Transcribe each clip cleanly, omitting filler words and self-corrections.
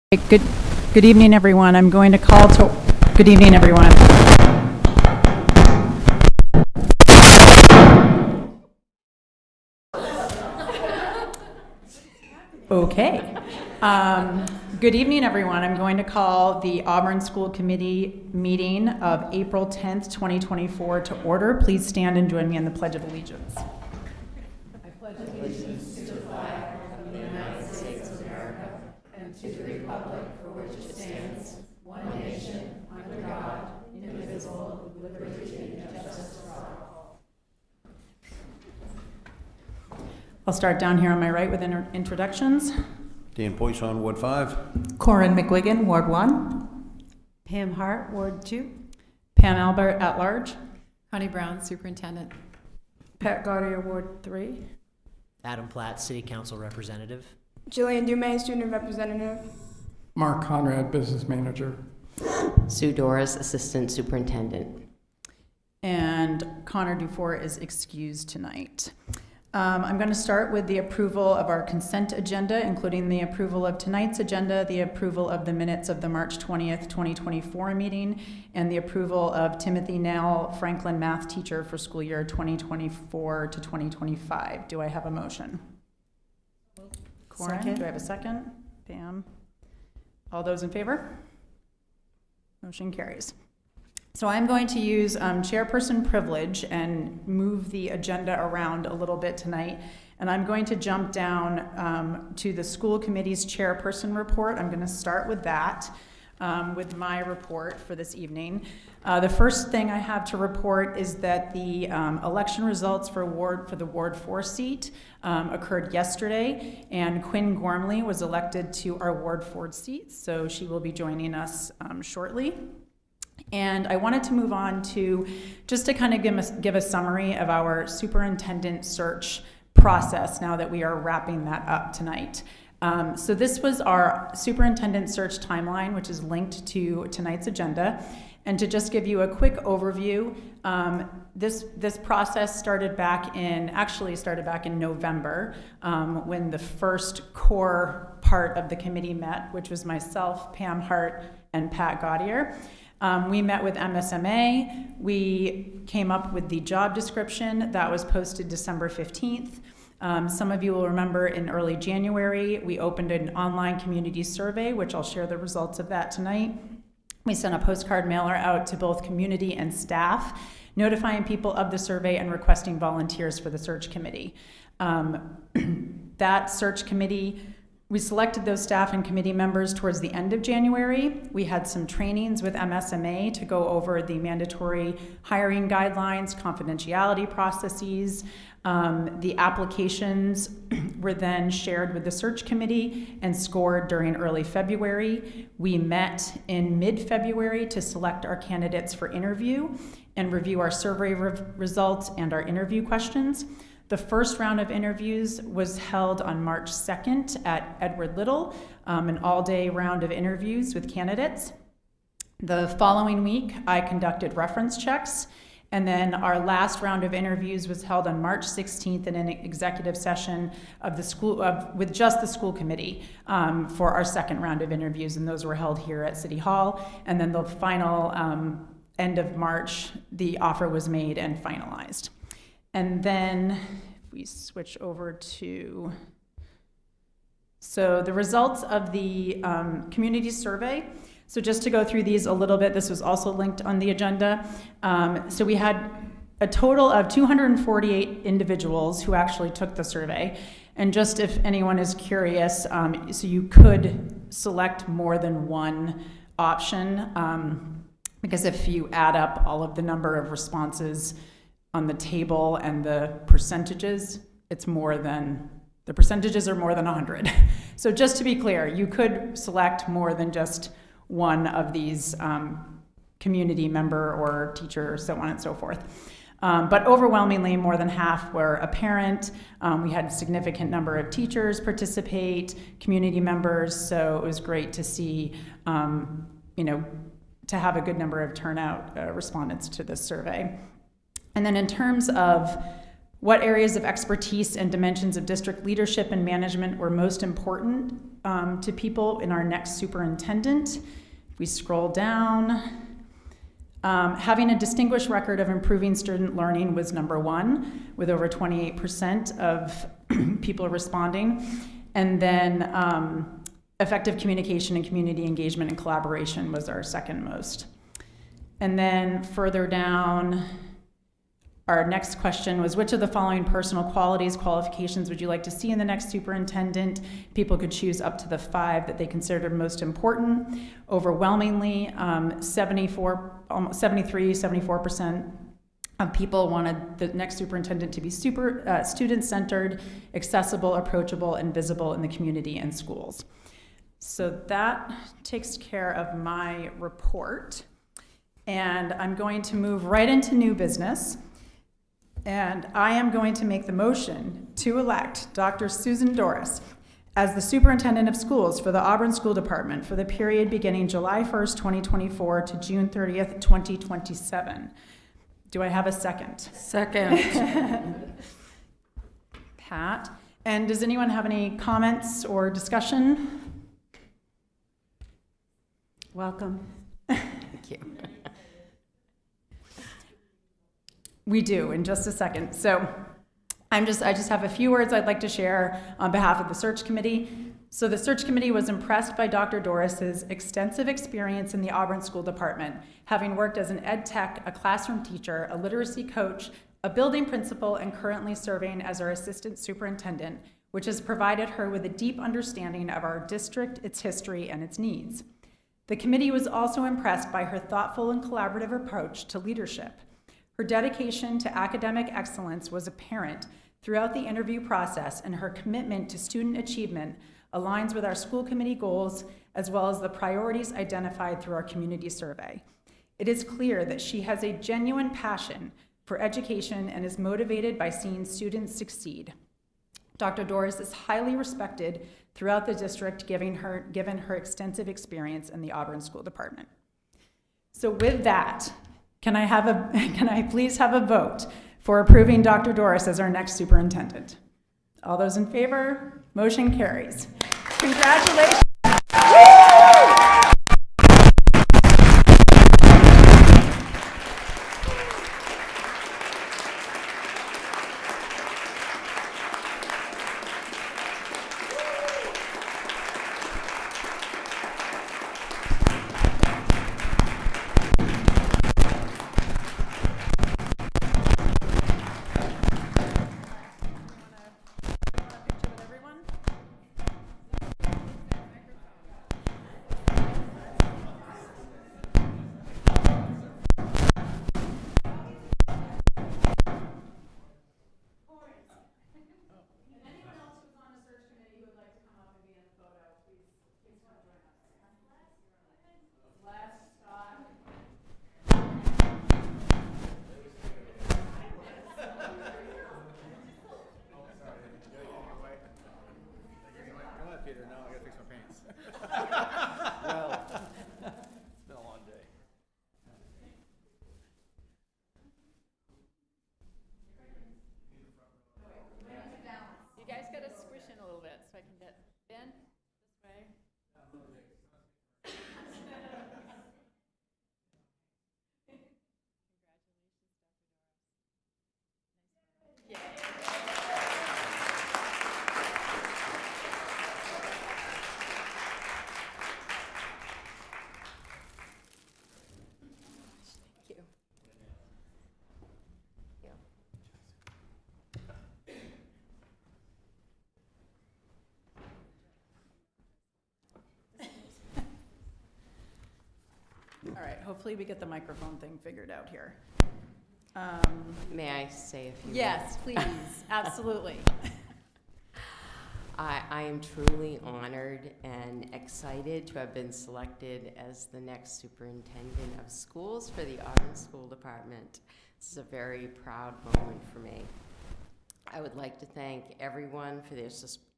Good evening, everyone. I'm going to call to, good evening, everyone. Okay. Good evening, everyone. I'm going to call the Auburn School Committee meeting of April 10th, 2024 to order. Please stand and join me in the Pledge of Allegiance. I pledge allegiance to the flag of the United States of America and to the republic for which it stands, one nation, under God, indivisible, with liberty and justice for all. I'll start down here on my right with introductions. Dan Poisson, Ward 5. Corin McGuigan, Ward 1. Pam Hart, Ward 2. Pam Albert, at large. Honey Brown, Superintendent. Pat Gaudier, Ward 3. Adam Platt, City Council Representative. Jillian Dumais, Student Representative. Mark Conrad, Business Manager. Sue Doris, Assistant Superintendent. And Connor Dufour is excused tonight. I'm going to start with the approval of our consent agenda, including the approval of tonight's agenda, the approval of the minutes of the March 20th, 2024 meeting, and the approval of Timothy Nell, Franklin math teacher for school year 2024 to 2025. Do I have a motion? Corin, do I have a second? Pam? All those in favor? Motion carries. So I'm going to use chairperson privilege and move the agenda around a little bit tonight. And I'm going to jump down to the school committee's chairperson report. I'm going to start with that, with my report for this evening. The first thing I have to report is that the election results for the Ward 4 seat occurred yesterday, and Quinn Gormley was elected to our Ward 4 seat, so she will be joining us shortly. And I wanted to move on to just to kind of give a summary of our superintendent search process now that we are wrapping that up tonight. So this was our superintendent search timeline, which is linked to tonight's agenda. And to just give you a quick overview, this process started back in November, when the first core part of the committee met, which was myself, Pam Hart, and Pat Gaudier. We met with MSMA. We came up with the job description that was posted December 15th. Some of you will remember in early January, we opened an online community survey, which I'll share the results of that tonight. We sent a postcard mailer out to both community and staff, notifying people of the survey and requesting volunteers for the search committee. That search committee, we selected those staff and committee members towards the end of January. We had some trainings with MSMA to go over the mandatory hiring guidelines, confidentiality processes. The applications were then shared with the search committee and scored during early February. We met in mid-February to select our candidates for interview and review our survey results and our interview questions. The first round of interviews was held on March 2nd at Edward Little, an all-day round of interviews with candidates. The following week, I conducted reference checks, and then our last round of interviews was held on March 16th in an executive session of the school with just the school committee for our second round of interviews, and those were held here at City Hall. And then the final end of March, the offer was made and finalized. And then if we switch over to, so the results of the community survey. So just to go through these a little bit, this was also linked on the agenda. So we had a total of 248 individuals who actually took the survey. And just if anyone is curious, so you could select more than one option, because if you add up all of the number of responses on the table and the percentages, the percentages are more than 100. So just to be clear, you could select more than just one of these community member or teacher, so on and so forth. But overwhelmingly, more than half were a parent. We had a significant number of teachers participate, community members, so it was great to see, to have a good number of turnout respondents to this survey. And then in terms of What areas of expertise and dimensions of district leadership and management were most important to people in our next superintendent? If we scroll down, having a distinguished record of improving student learning was number one, with over 28% of people responding. And then effective communication and community engagement and collaboration was our second most. And then further down, our next question was, which of the following personal qualifications would you like to see in the next superintendent? People could choose up to the 5 that they considered most important. Overwhelmingly, 74% of people wanted the next superintendent to be student-centered, accessible, approachable, and visible in the community and schools. So that takes care of my report. And I'm going to move right into new business. And I am going to make the motion to elect Dr. Susan Doris as the superintendent of schools for the Auburn School Department for the period beginning July 1st, 2024 to June 30th, 2027. Do I have a second? Second. Pat. And does anyone have any comments or discussion? Welcome. Thank you. We do, in just a second. So I just have a few words I'd like to share on behalf of the search committee. So the search committee was impressed by Dr. Doris's extensive experience in the Auburn School Department, having worked as an ed tech, a classroom teacher, a literacy coach, a building principal, and currently serving as our assistant superintendent, which has provided her with a deep understanding of our district, its history, and its needs. The committee was also impressed by her thoughtful and collaborative approach to leadership. Her dedication to academic excellence was apparent throughout the interview process, and her commitment to student achievement aligns with our school committee goals as well as the priorities identified through our community survey. It is clear that she has a genuine passion for education and is motivated by seeing students succeed. Dr. Doris is highly respected throughout the district, given her extensive experience in the Auburn School Department. So with that, can I please have a vote for approving Dr. Doris as our next superintendent? All those in favor? Motion carries. Congratulations. All right, hopefully we get the microphone thing figured out here. May I say a few Yes, please, absolutely. I am truly honored and excited to have been selected as the next superintendent of schools for the Auburn School Department. This is a very proud moment for me. I would like to thank everyone for their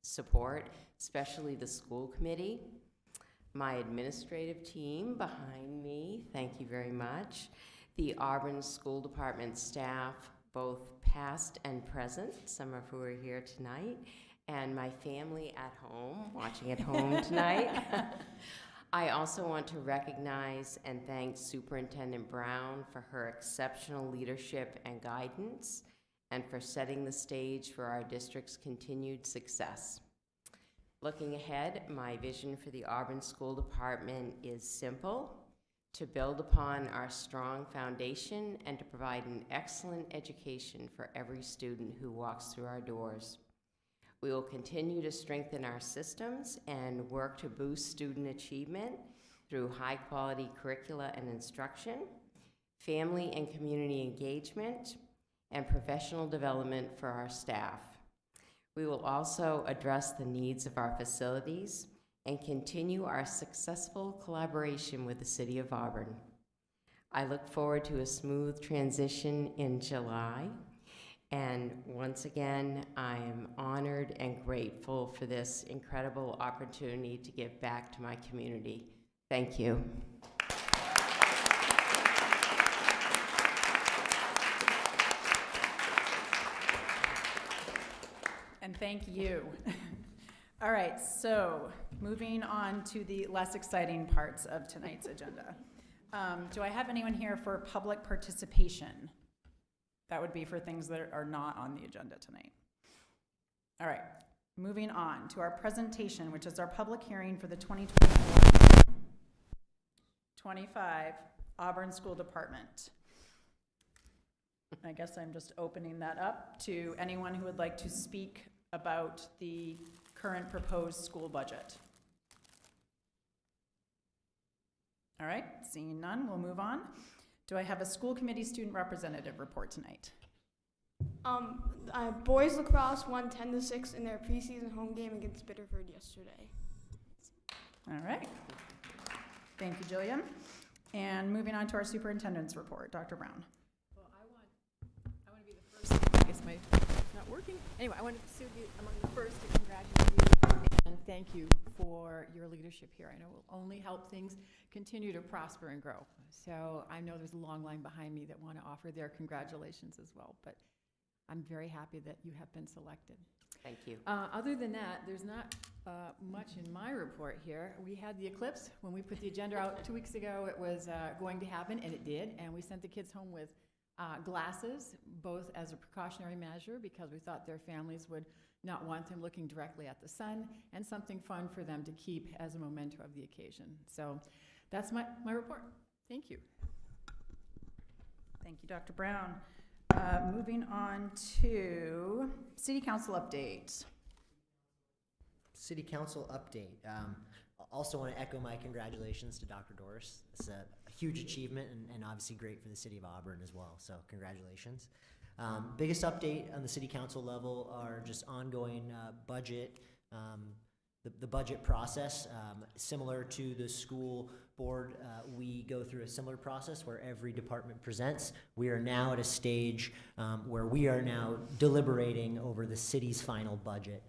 support, especially the school committee, my administrative team behind me, thank you very much, the Auburn School Department staff, both past and present, some of who are here tonight, and my family at home, watching at home tonight. I also want to recognize and thank Superintendent Brown for her exceptional leadership and guidance, and for setting the stage for our district's continued success. Looking ahead, my vision for the Auburn School Department is simple: to build upon our strong foundation and to provide an excellent education for every student who walks through our doors. We will continue to strengthen our systems and work to boost student achievement through high-quality curricula and instruction, family and community engagement, and professional development for our staff. We will also address the needs of our facilities and continue our successful collaboration with the City of Auburn. I look forward to a smooth transition in July, and once again, I am honored and grateful for this incredible opportunity to give back to my community. Thank you. And thank you. All right, so moving on to the less exciting parts of tonight's agenda. Do I have anyone here for public participation? That would be for things that are not on the agenda tonight. All right, moving on to our presentation, which is our public hearing for the 2024-25 Auburn School Department. I guess I'm just opening that up to anyone who would like to speak about the current proposed school budget. All right, seeing none, we'll move on. Do I have a school committee student representative report tonight? Boys lacrosse won 10-6 in their preseason home game against Biddeford yesterday. All right. Thank you, Jillian. And moving on to our superintendent's report, Dr. Brown. Well, I want to be the first. I guess my not working. Anyway, I want to be among the first to congratulate you and thank you for your leadership here. I know it will only help things continue to prosper and grow. So I know there's a long line behind me that want to offer their congratulations as well, but I'm very happy that you have been selected. Thank you. Other than that, there's not much in my report here. We had the eclipse. When we put the agenda out 2 weeks ago, it was going to happen, and it did, and we sent the kids home with glasses, both as a precautionary measure because we thought their families would not want them looking directly at the sun, and something fun for them to keep as a memento of the occasion. So that's my report. Thank you. Thank you, Dr. Brown. Moving on to City Council update. City Council update. Also want to echo my congratulations to Dr. Doris. It's a huge achievement and obviously great for the City of Auburn as well, so congratulations. Biggest update on the City Council level are just ongoing budget, the budget process. Similar to the school board, we go through a similar process where every department presents. We are now at a stage where we are now deliberating over the city's final budget.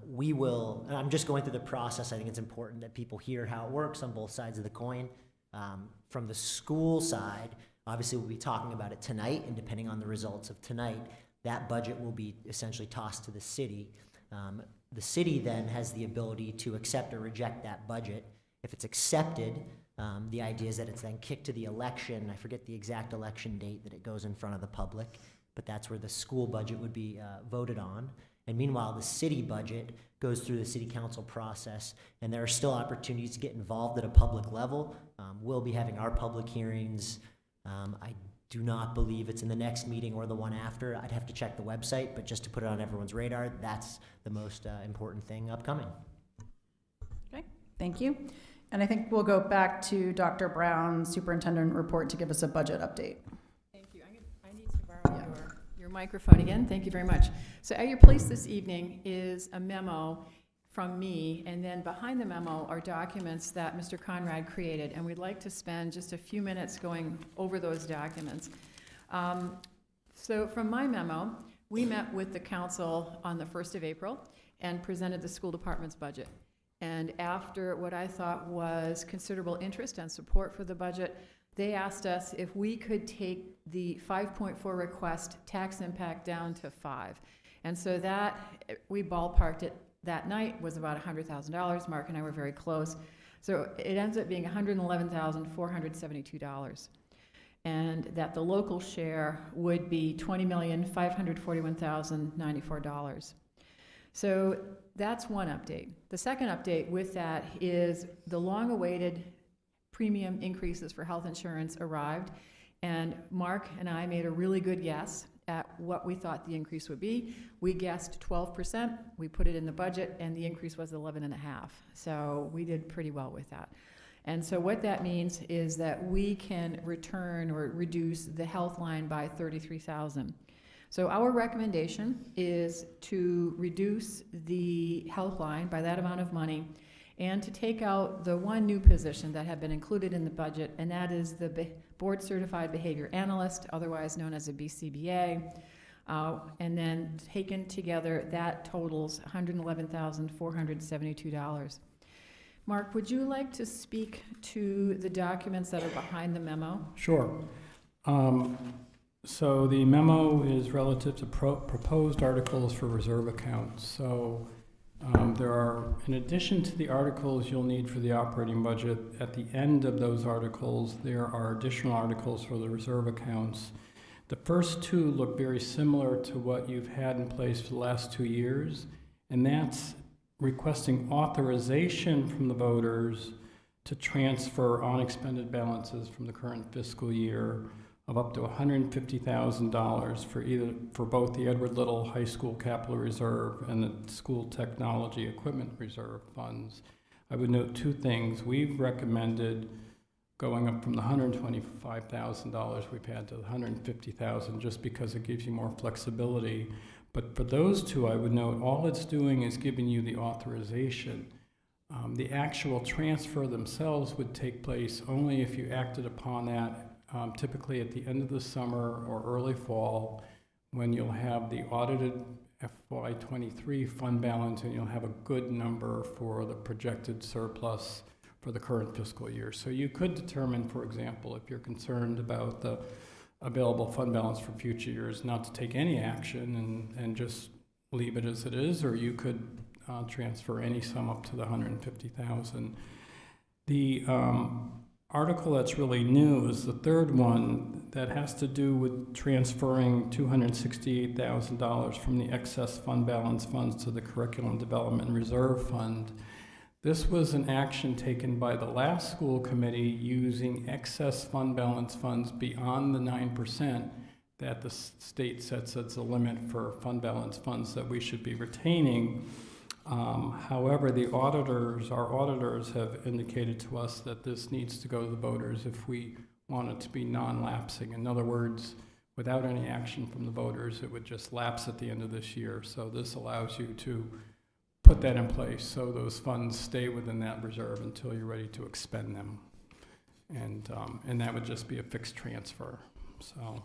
We will, and I'm just going through the process. I think it's important that people hear how it works on both sides of the coin. From the school side, obviously we'll be talking about it tonight, and depending on the results of tonight, that budget will be essentially tossed to the city. The city then has the ability to accept or reject that budget. If it's accepted, the idea is that it's then kicked to the election. I forget the exact election date that it goes in front of the public, but that's where the school budget would be voted on. And meanwhile, the city budget goes through the city council process, and there are still opportunities to get involved at a public level. We'll be having our public hearings. I do not believe it's in the next meeting or the one after. I'd have to check the website, but just to put it on everyone's radar, that's the most important thing upcoming. Okay, thank you. And I think we'll go back to Dr. Brown's superintendent report to give us a budget update. Thank you. I need to borrow your microphone again. Thank you very much. So at your place this evening is a memo from me, and then behind the memo are documents that Mr. Conrad created, and we'd like to spend just a few minutes going over those documents. So from my memo, we met with the council on the 1st of April and presented the school department's budget. And after what I thought was considerable interest and support for the budget, they asked us if we could take the 5.4 request tax impact down to 5. And so that, we ballparked it that night, was about $100,000. Mark and I were very close. So it ends up being $111,472. And that the local share would be $20,541,094. So that's one update. The second update with that is the long-awaited premium increases for health insurance arrived, and Mark and I made a really good guess at what we thought the increase would be. We guessed 12%. We put it in the budget, and the increase was 11.5%. So we did pretty well with that. And so what that means is that we can return or reduce the health line by $33,000. So our recommendation is to reduce the health line by that amount of money and to take out the one new position that had been included in the budget, and that is the Board Certified Behavior Analyst, otherwise known as a BCBA. And then taken together, that totals $111,472. Mark, would you like to speak to the documents that are behind the memo? Sure. So the memo is relative to proposed articles for reserve accounts. So there are, in addition to the articles you'll need for the operating budget, at the end of those articles, there are additional articles for the reserve accounts. The first two look very similar to what you've had in place for the last 2 years, and that's requesting authorization from the voters to transfer unexpended balances from the current fiscal year of up to $150,000 for both the Edward Little High School Capital Reserve and the School Technology Equipment Reserve funds. I would note two things. We've recommended going up from the $125,000 we've had to the $150,000 just because it gives you more flexibility. But for those two, I would note all it's doing is giving you the authorization. The actual transfer themselves would take place only if you acted upon that typically at the end of the summer or early fall, when you'll have the audited FY23 fund balance and you'll have a good number for the projected surplus for the current fiscal year. So you could determine, for example, if you're concerned about the available fund balance for future years, not to take any action and just leave it as it is, or you could transfer any sum up to the $150,000. The article that's really new is the third one that has to do with transferring $268,000 from the excess fund balance funds to the Curriculum Development Reserve Fund. This was an action taken by the last school committee using excess fund balance funds beyond the 9% that the state sets as a limit for fund balance funds that we should be retaining. However, our auditors have indicated to us that this needs to go to the voters if we want it to be non-lapsing. In other words, without any action from the voters, it would just lapse at the end of this year. So this allows you to put that in place so those funds stay within that reserve until you're ready to expend them. And that would just be a fixed transfer. So.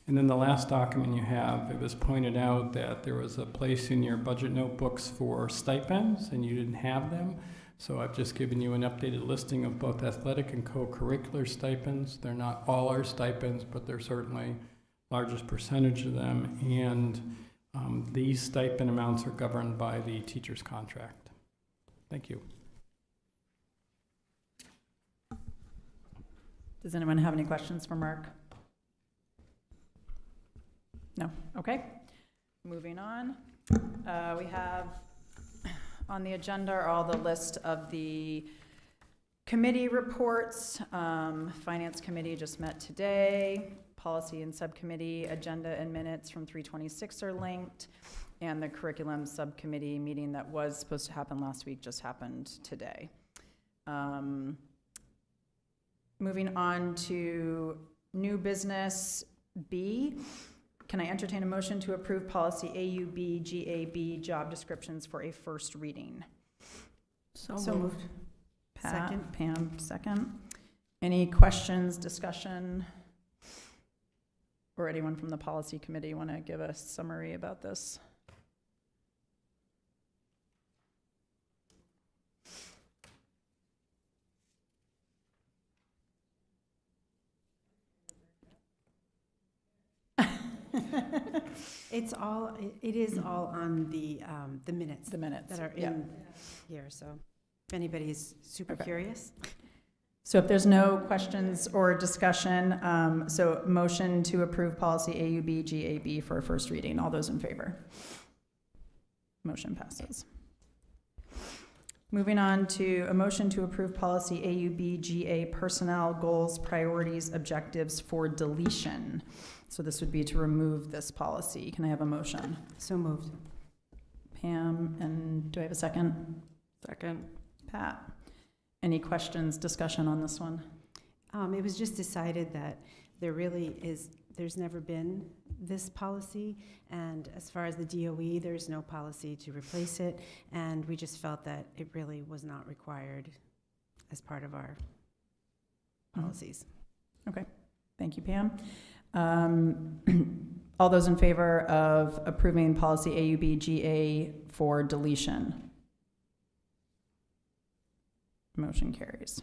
And then the last document you have, it was pointed out that there was a place in your budget notebooks for stipends and you didn't have them. So I've just given you an updated listing of both athletic and co-curricular stipends. They're not all our stipends, but they're certainly the largest percentage of them. And these stipend amounts are governed by the teacher's contract. Thank you. Does anyone have any questions for Mark? No? Okay. Moving on. We have on the agenda are all the list of the committee reports. Finance Committee just met today. Policy and Subcommittee agenda and minutes from 3/26 are linked. And the Curriculum Subcommittee meeting that was supposed to happen last week just happened today. Moving on to new business B. Can I entertain a motion to approve policy AUB, GAB, job descriptions for a first reading? So moved. Pat, Second. Pam, second. Any questions, discussion? Or anyone from the policy committee want to give a summary about this? It's all, it is all on the minutes The minutes. that are Yeah. in here, so if anybody's super Okay. curious. So if there's no questions or discussion, so motion to approve policy AUB GAB for first reading. All those in favor? Motion passes. Moving on to a motion to approve policy AUB GA personnel goals, priorities, objectives for deletion. So this would be to remove this policy. Can I have a motion? So moved. Pam, and do I have a second? Second. Pat? Any questions, discussion on this one? It was just decided that there's never been this policy, and as far as the DOE, there's no policy to replace it, and we just felt that it really was not required as part of our policies. Thank you, Pam. All those in favor of approving policy AUB GA for deletion? Motion carries.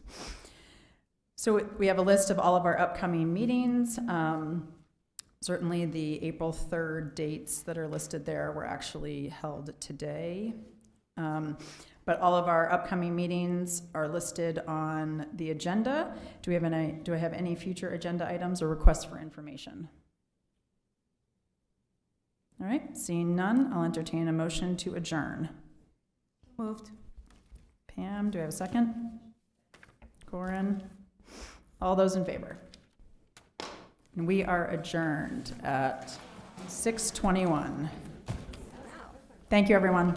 So we have a list of all of our upcoming meetings. Certainly the April 3rd dates that are listed there were actually held today. But all of our upcoming meetings are listed on the agenda. Do I have any future agenda items or requests for information? All right, seeing none, I'll entertain a motion to adjourn. Moved. Pam, do I have a second? Corin? All those in favor? And we are adjourned at 6:21. Thank you, everyone.